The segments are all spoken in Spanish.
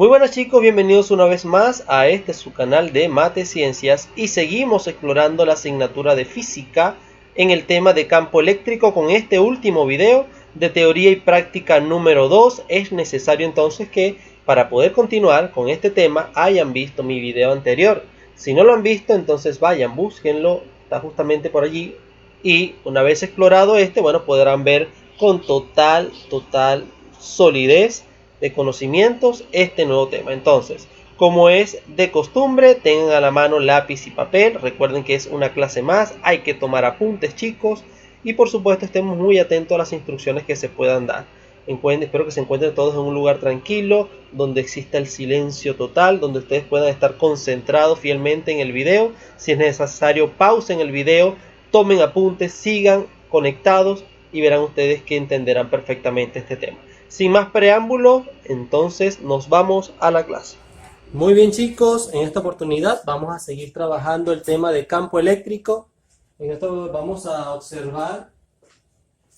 Muy buenas chicos, bienvenidos una vez más a su canal de Mate Ciencias y seguimos explorando la asignatura de física en el tema de campo eléctrico con este último video de teoría y práctica número 2. Es necesario entonces que para poder continuar con este tema hayan visto mi video anterior. Si no lo han visto, entonces vayan, búsquenlo, está justamente por allí y una vez explorado bueno, podrán ver con total solidez de conocimientos este nuevo tema. Entonces, como es de costumbre, tengan a la mano lápiz y papel. Recuerden que es una clase más, hay que tomar apuntes chicos y por supuesto estemos muy atentos a las instrucciones que se puedan dar. Espero que se encuentren todos en un lugar tranquilo, donde exista el silencio total, donde ustedes puedan estar concentrados fielmente en el video. Si es necesario, pausen el video, tomen apuntes, sigan conectados y verán ustedes que entenderán perfectamente este tema. Sin más preámbulos, entonces nos vamos a la clase. Muy bien chicos, en esta oportunidad vamos a seguir trabajando el tema de campo eléctrico. En esto vamos a observar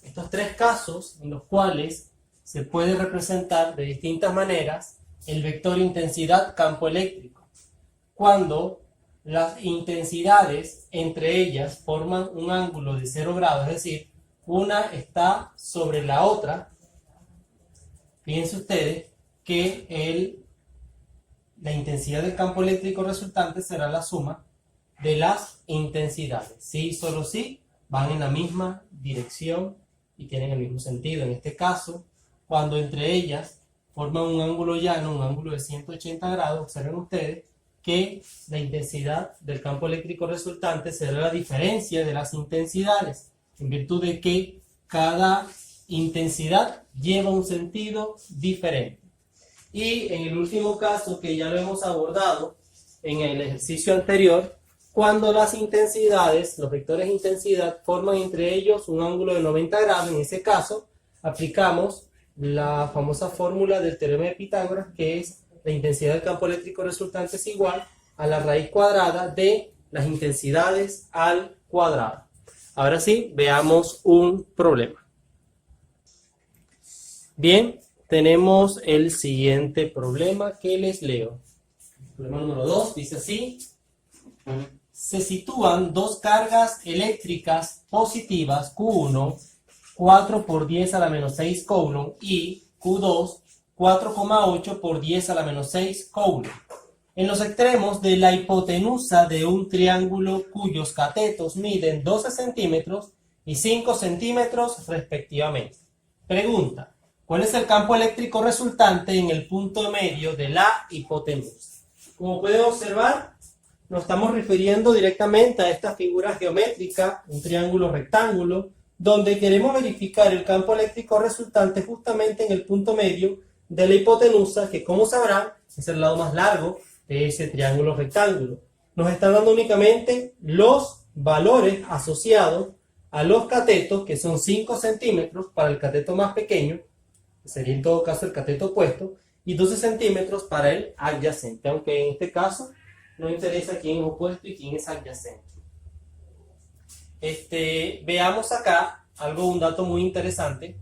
estos tres casos en los cuales se puede representar de distintas maneras el vector intensidad-campo eléctrico. Cuando las intensidades entre ellas forman un ángulo de 0 grados, es decir, una está sobre la otra. Fíjense ustedes que la intensidad del campo eléctrico resultante será la suma de las intensidades. Sí, solo sí, van en la misma dirección y tienen el mismo sentido. En este caso, cuando entre ellas forman un ángulo llano, un ángulo de 180 grados, observen ustedes que la intensidad del campo eléctrico resultante será la diferencia de las intensidades, en virtud de que cada intensidad lleva un sentido diferente. Y en el último caso, que ya lo hemos abordado en el ejercicio anterior, cuando las intensidades, los vectores de intensidad, forman entre ellos un ángulo de 90 grados, en ese caso aplicamos la famosa fórmula del teorema de Pitágoras, que es la intensidad del campo eléctrico resultante es igual a la raíz cuadrada de las intensidades al cuadrado. Ahora sí, veamos un problema. Bien, tenemos el siguiente problema que les leo. Problema número 2 dice así: se sitúan dos cargas eléctricas positivas Q1, 4 por 10 a la menos 6 coulomb, y Q2, 4,8 por 10 a la menos 6 coulomb, en los extremos de la hipotenusa de un triángulo cuyos catetos miden 12 centímetros y 5 centímetros respectivamente. Pregunta: ¿cuál es el campo eléctrico resultante en el punto medio de la hipotenusa? Como pueden observar, nos estamos refiriendo directamente a esta figura geométrica, un triángulo rectángulo, donde queremos verificar el campo eléctrico resultante justamente en el punto medio de la hipotenusa, que como sabrán es el lado más largo de ese triángulo rectángulo. Nos están dando únicamente los valores asociados a los catetos, que son 5 centímetros para el cateto más pequeño, que sería en todo caso el cateto opuesto, y 12 centímetros para el adyacente, aunque en este caso no interesa quién es opuesto y quién es adyacente. Veamos acá un dato muy interesante.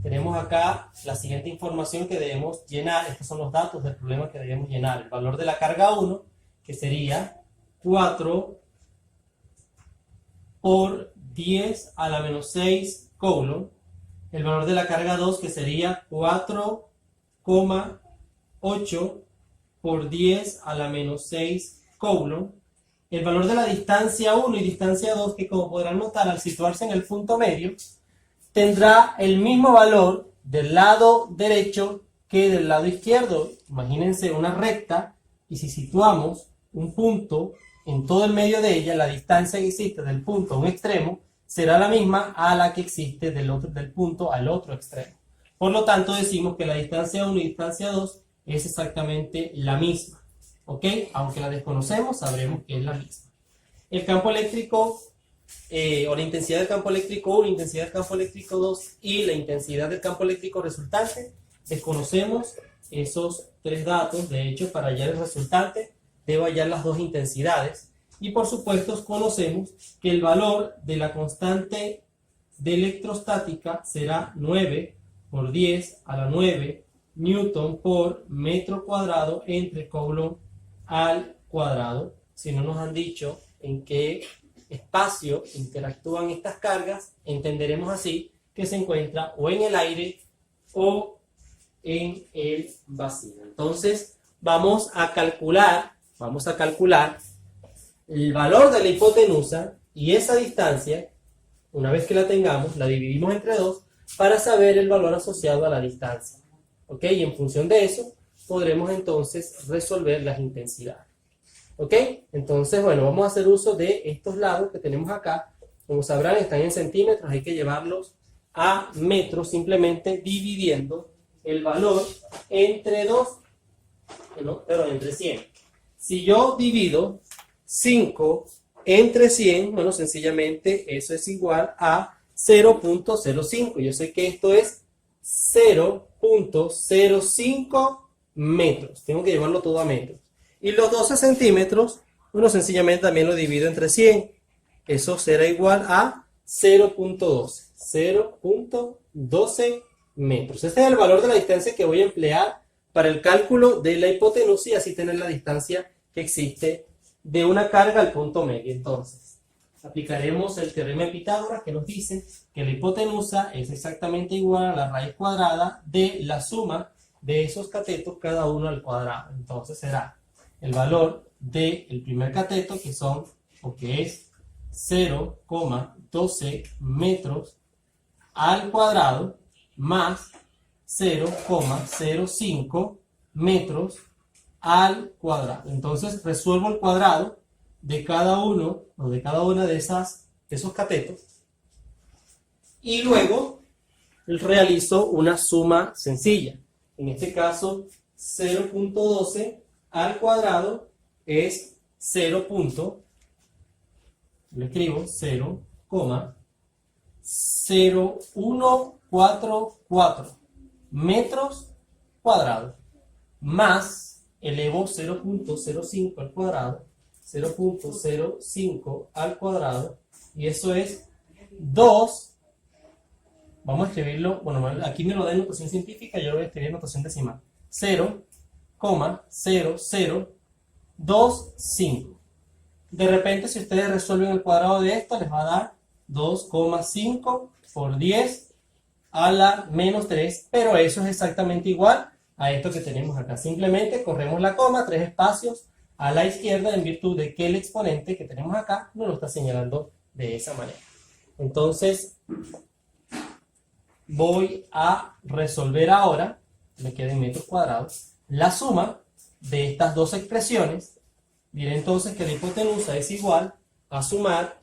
Tenemos acá la siguiente información que debemos llenar. Estos son los datos del problema que debemos llenar. El valor de la carga 1, que sería 4 por 10 a la menos 6 coulomb. El valor de la carga 2, que sería 4,8 por 10 a la menos 6 coulomb. El valor de la distancia 1 y distancia 2, que como podrán notar al situarse en el punto medio, tendrá el mismo valor del lado derecho que del lado izquierdo. Imagínense una recta, y si situamos un punto en todo el medio de ella, la distancia que existe del punto a un extremo será la misma a la que existe del punto al otro extremo. Por lo tanto, decimos que la distancia 1 y distancia 2 es exactamente la misma. ¿Ok? Aunque la desconocemos, sabremos que es la misma. El campo eléctrico, o la intensidad del campo eléctrico 1, intensidad del campo eléctrico 2 y la intensidad del campo eléctrico resultante, desconocemos esos tres datos. De hecho, para hallar el resultante, debo hallar las dos intensidades. Y por supuesto, conocemos que el valor de la constante de electrostática será 9 por 10 a la 9 newton por metro cuadrado entre coulomb al cuadrado. Si no nos han dicho en qué espacio interactúan estas cargas, entenderemos así que se encuentra o en el aire o en el vacío. Entonces vamos a calcular el valor de la hipotenusa y esa distancia. Una vez que la tengamos, la dividimos entre 2 para saber el valor asociado a la distancia. ¿Ok? Y en función de eso podremos entonces resolver las intensidades. ¿Ok? Entonces, bueno, vamos a hacer uso de estos lados que tenemos acá. Como sabrán, están en centímetros, hay que llevarlos a metros, simplemente dividiendo el valor entre 2, perdón, entre 100. Si yo divido 5 entre 100, bueno, sencillamente eso es igual a 0.05. Yo sé que esto es 0.05 metros. Tengo que llevarlo todo a metros. Y los 12 centímetros, bueno, sencillamente también lo divido entre 100. Eso será igual a 0.12. 0.12 metros. Este es el valor de la distancia que voy a emplear para el cálculo de la hipotenusa y así tener la distancia que existe de una carga al punto medio. Entonces, aplicaremos el teorema de Pitágoras que nos dice que la hipotenusa es exactamente igual a la raíz cuadrada de la suma de esos catetos cada uno al cuadrado. Entonces será el valor del primer cateto, que es 0,12 metros al cuadrado, más 0,05 metros al cuadrado. Entonces resuelvo el cuadrado de cada uno o de cada una de esos catetos y luego realizo una suma sencilla. En este caso 0.12 al cuadrado es 0.0144 metros cuadrados, más elevo 0.05 al cuadrado, 0.05 al cuadrado, y eso es 2, vamos a escribirlo, bueno, aquí me lo da en notación científica, yo lo voy a escribir en notación decimal, 0,0025. De repente, si ustedes resuelven el cuadrado de esto, les va a dar 2,5 por 10 a la menos 3, pero eso es exactamente igual a esto que tenemos acá. Simplemente corremos la coma, 3 espacios a la izquierda, en virtud de que el exponente que tenemos acá nos lo está señalando de esa manera. Entonces, voy a resolver ahora, me queda en metros cuadrados, la suma de estas dos expresiones. Diré entonces que la hipotenusa es igual a sumar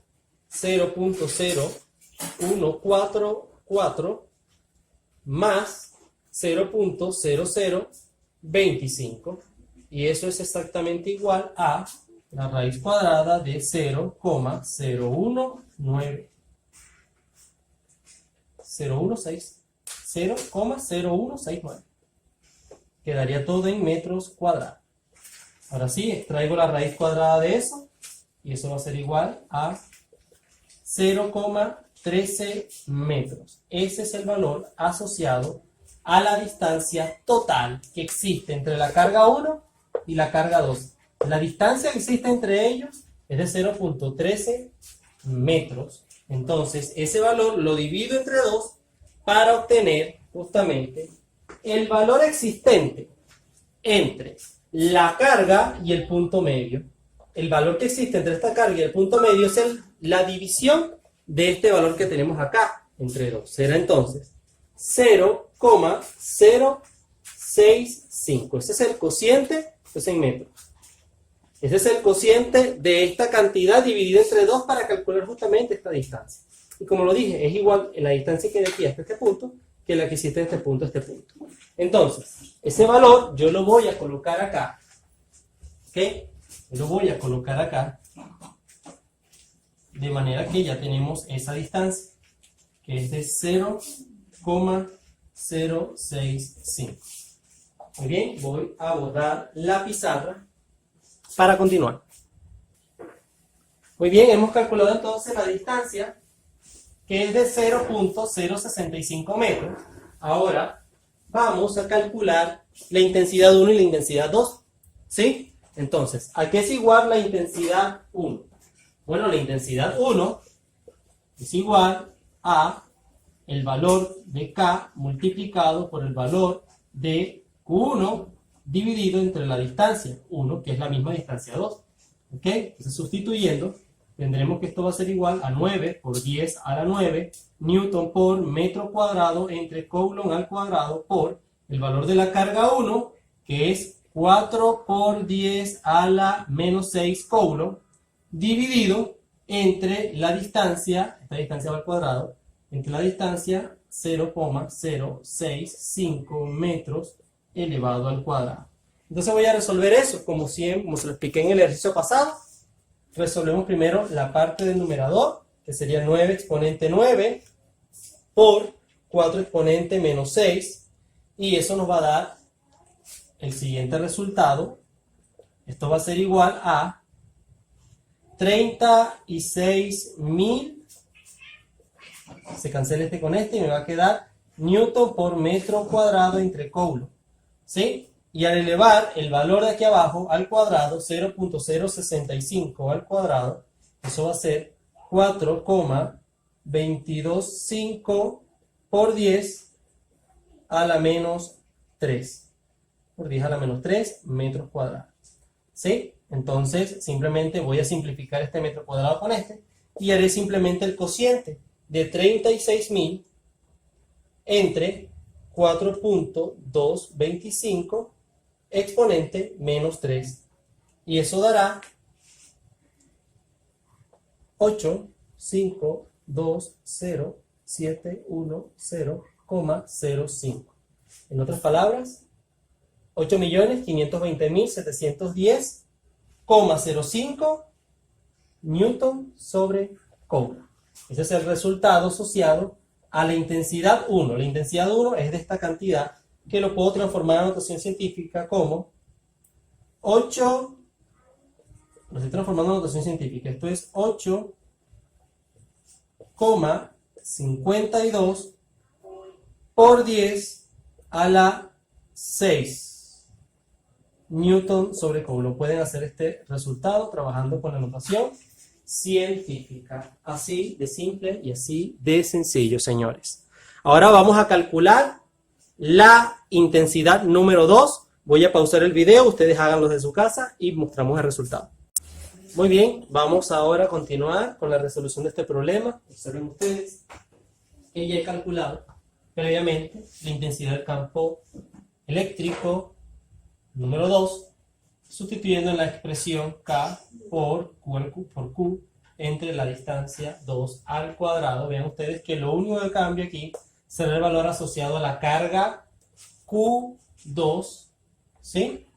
0.0144 más 0.0025, y eso es exactamente igual a la raíz cuadrada de 0,016. 0,0169. Quedaría todo en metros cuadrados. Ahora sí, extraigo la raíz cuadrada de eso, y eso va a ser igual a 0,13 metros. Ese es el valor asociado a la distancia total que existe entre la carga 1 y la carga 2. La distancia que existe entre ellos es de 0.13 metros. Entonces, ese valor lo divido entre 2 para obtener justamente el valor existente entre la carga y el punto medio. El valor que existe entre esta carga y el punto medio es la división de este valor que tenemos acá entre 2. Será entonces 0,065. Ese es el cociente, esto es en metros. Ese es el cociente de esta cantidad dividida entre 2 para calcular justamente esta distancia. Y como lo dije, es igual la distancia que de aquí hasta este punto que la que existe de este punto a este punto. Entonces, ese valor yo lo voy a colocar acá. ¿Ok? Lo voy a colocar acá. De manera que ya tenemos esa distancia, que es de 0,065. Muy bien, voy a borrar la pizarra para continuar. Muy bien, hemos calculado entonces la distancia, que es de 0.065 metros. Ahora vamos a calcular la intensidad 1 y la intensidad 2. ¿Sí? Entonces, ¿a qué es igual la intensidad 1? Bueno, la intensidad 1 es igual a el valor de K multiplicado por el valor de Q1 dividido entre la distancia 1, que es la misma distancia 2. ¿Ok? Entonces, sustituyendo, tendremos que esto va a ser igual a 9 por 10 a la 9 newton por metro cuadrado entre coulomb al cuadrado por el valor de la carga 1, que es 4 por 10 a la menos 6 coulomb, dividido entre la distancia, esta distancia va al cuadrado, entre la distancia 0,065 metros elevado al cuadrado. Entonces voy a resolver eso, como siempre, como se lo expliqué en el ejercicio pasado. Resolvemos primero la parte del numerador, que sería 9 exponente 9 por 4 exponente menos 6, y eso nos va a dar el siguiente resultado. Esto va a ser igual a 36.000, se cancela este con este y me va a quedar newton por metro cuadrado entre coulomb, ¿sí? Y al elevar el valor de aquí abajo al cuadrado, 0.065 al cuadrado, eso va a ser 4,225 por 10 a la menos 3. Por 10 a la menos 3 metros cuadrados. ¿Sí? Entonces, simplemente voy a simplificar este metro cuadrado con este y haré simplemente el cociente de 36.000 entre 4.225 exponente menos 3. Y eso dará 8520710,05. En otras palabras, 8.520.710,05 newton sobre coulomb. Ese es el resultado asociado a la intensidad 1. La intensidad 1 es de esta cantidad, que lo puedo transformar en notación científica como 8, lo estoy transformando en notación científica, esto es 8,52 por 10 a la 6 newton sobre coulomb. Pueden hacer este resultado trabajando con la notación científica. Así de simple y así de sencillo, señores. Ahora vamos a calcular la intensidad número 2. Voy a pausar el video, ustedes háganlo de su casa y mostramos el resultado. Muy bien, vamos ahora a continuar con la resolución de este problema. Observen ustedes que ya he calculado previamente la intensidad del campo eléctrico número 2, sustituyendo en la expresión K por Q entre la distancia 2 al cuadrado. Vean ustedes que lo único que cambia aquí será el valor asociado a la carga Q2, ¿sí?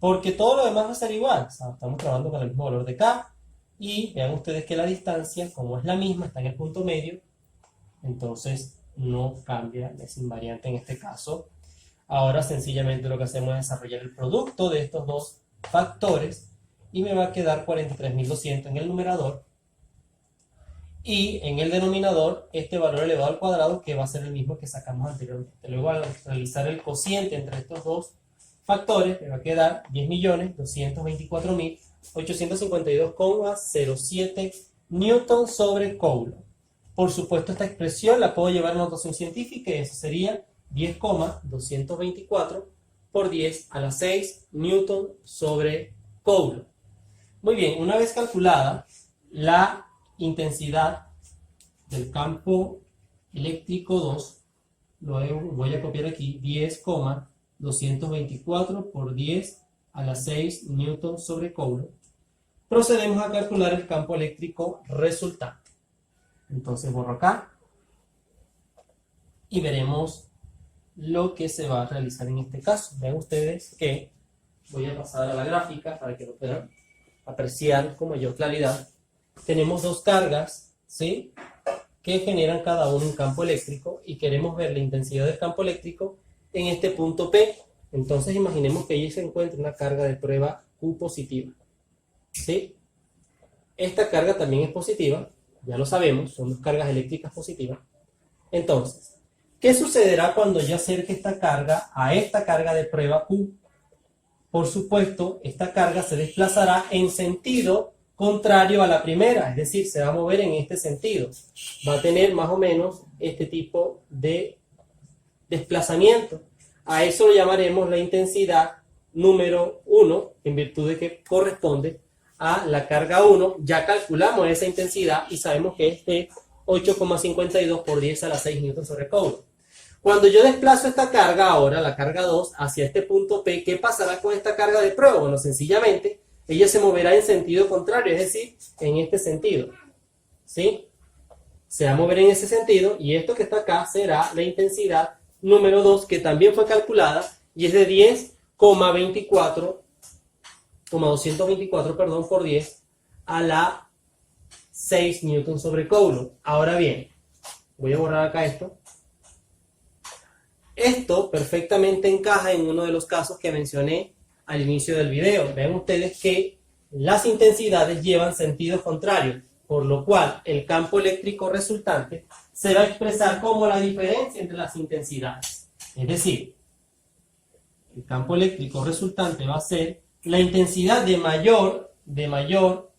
Porque todo lo demás va a ser igual. O sea, estamos trabajando con el mismo valor de K. Y vean ustedes que la distancia, como es la misma, está en el punto medio. Entonces no cambia, es invariante en este caso. Ahora sencillamente lo que hacemos es desarrollar el producto de estos dos factores. Y me va a quedar 43.200 en el numerador. Y en el denominador, este valor elevado al cuadrado, que va a ser el mismo que sacamos anteriormente. Luego, al realizar el cociente entre estos dos factores, me va a quedar 10.222.852,07 newton sobre coulomb. Por supuesto, esta expresión la puedo llevar a notación científica, y eso sería 10,224 por 10 a la 6 newton sobre coulomb. Muy bien, una vez calculada la intensidad del campo eléctrico 2, lo voy a copiar aquí, 10,224 por 10 a la 6 newton sobre coulomb. Procedemos a calcular el campo eléctrico resultante. Entonces borro acá y veremos lo que se va a realizar en este caso. Vean ustedes que voy a pasar a la gráfica para que lo puedan apreciar con mayor claridad. Tenemos dos cargas, ¿sí?, que generan cada uno un campo eléctrico y queremos ver la intensidad del campo eléctrico en este punto P. Entonces imaginemos que allí se encuentra una carga de prueba Q positiva, ¿sí? Esta carga también es positiva, ya lo sabemos, son dos cargas eléctricas positivas. Entonces, ¿qué ¿Qué sucederá cuando yo acerque esta carga a esta carga de prueba Q? Por supuesto, esta carga se desplazará en sentido contrario a la primera, es decir, se va a mover en este sentido. Va a tener más o menos este tipo de desplazamiento. A eso lo llamaremos la intensidad número 1, en virtud de que corresponde a la carga 1. Ya calculamos esa intensidad y sabemos que es de 8,52 por 10 a la 6 newtons sobre coulomb. Cuando yo desplazo esta carga ahora, la carga 2, hacia este punto P, ¿qué pasará con esta carga de prueba? Bueno, sencillamente, ella se moverá en sentido contrario, es decir, en este sentido. ¿Sí? Se va a mover en ese sentido y esto que está acá será la intensidad número 2, que también fue calculada y es de 10,224 por 10 a la 6 newtons sobre coulomb. Ahora bien, voy a borrar acá esto. Esto perfectamente encaja en uno de los casos que mencioné al inicio del video. Ven ustedes que las intensidades llevan sentidos contrarios, por lo cual el campo eléctrico resultante se va a expresar como la diferencia entre las intensidades. Es decir, el campo eléctrico resultante va a ser la intensidad de mayor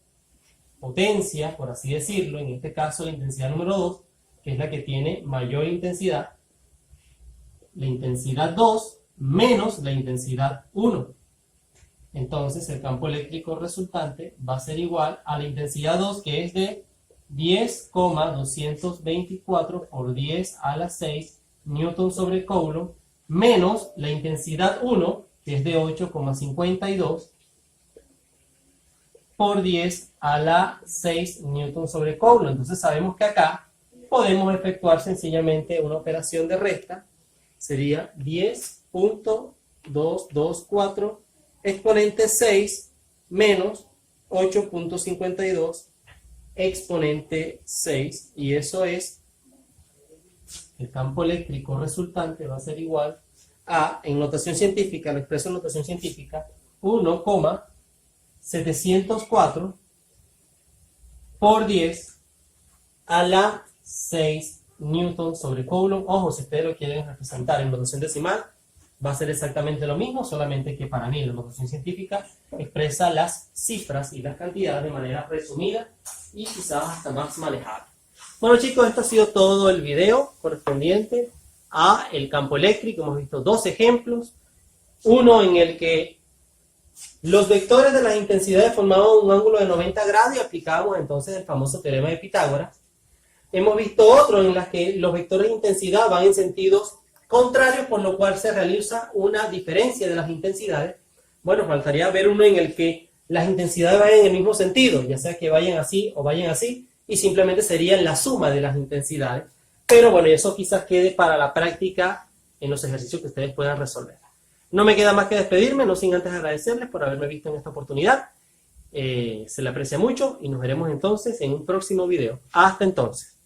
potencia, por así decirlo, en este caso la intensidad número 2, que es la que tiene mayor intensidad, la intensidad 2 menos la intensidad 1. Entonces el campo eléctrico resultante va a ser igual a la intensidad 2, que es de 10,224 por 10 a la 6 newton sobre coulomb, menos la intensidad 1, que es de 8,52 por 10 a la 6 newton sobre coulomb. Entonces sabemos que acá podemos efectuar sencillamente una operación de resta. Sería 10.224 exponente 6 menos 8.52 exponente 6, y eso es, el campo eléctrico resultante va a ser igual a, en notación científica, lo expreso en notación científica, 1,704 por 10 a la 6 newton sobre coulomb. Ojo, si ustedes lo quieren representar en notación decimal, va a ser exactamente lo mismo, solamente que para mí la notación científica expresa las cifras y las cantidades de manera resumida y quizás hasta más manejable. Bueno chicos, esto ha sido todo el video correspondiente a el campo eléctrico. Hemos visto dos ejemplos, uno en el que los vectores de las intensidades formaban un ángulo de 90 grados y aplicábamos entonces el famoso teorema de Pitágoras. Hemos visto otro en el que los vectores de intensidad van en sentidos contrarios, por lo cual se realiza una diferencia de las intensidades. Bueno, faltaría ver uno en el que las intensidades vayan en el mismo sentido, ya sea que vayan así o vayan así, y simplemente serían la suma de las intensidades. Pero bueno, eso quizás quede para la práctica en los ejercicios que ustedes puedan resolver. No me queda más que despedirme, no sin antes agradecerles por haberme visto en esta oportunidad. Se le aprecia mucho y nos veremos entonces en un próximo video. Hasta entonces.